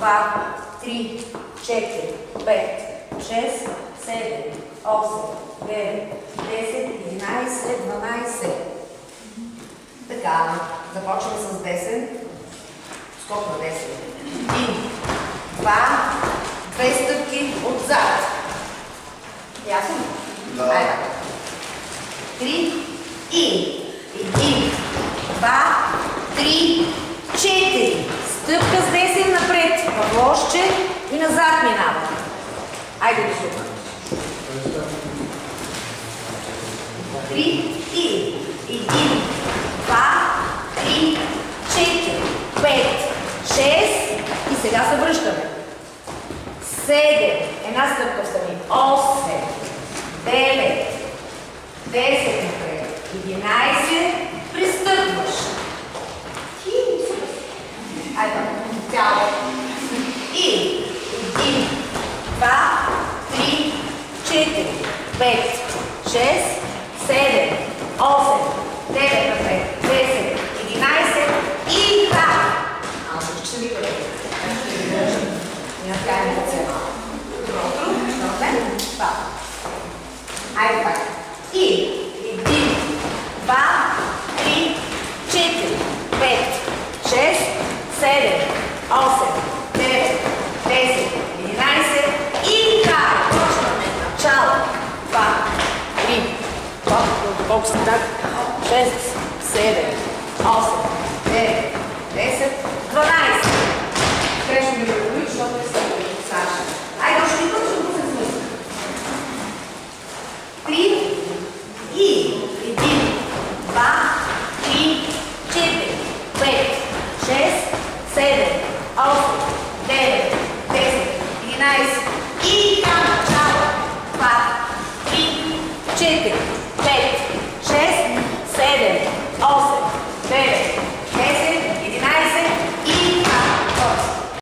2, 3, 4, 5, 6, 7, 8, 9, 10, 11, 12. Така, започваме с десен. Скок на десен. 1, 2, 2 стъпки отзад. Ясно? Да. Айде. 3 и 1, 2, 3, 4. Стъпка с десен напред. В лошче и назад минава. Айде да шума. 3 и 1, 2, 3, 4, 5, 6 и сега се връщаме. 7, една стъпка встрани. 8, 9, 10 напред, 11, пристъпваш. Айде, цяло. И 1, 2, 3, 4, 5, 6, 7, 8, 9 напред, 10, 11 и така. Ще ви бъде. Няма тя не цяло. Добре? Айде пак. И 1, 2, 3, 4, 5, 6, 7, 8, 9, 10, 11 и така. Почваме начало. 2, 3, колко са так? 6, 7, 8, 9, 10, 12. Грешно ми ръкови, защото е също Саша. Айде, още и път, ще го се смисля. 3 и 1, 2, 3, 4, 5, 6, 7, 8, 9, 10, 11 и така начало. 2, 3, 4.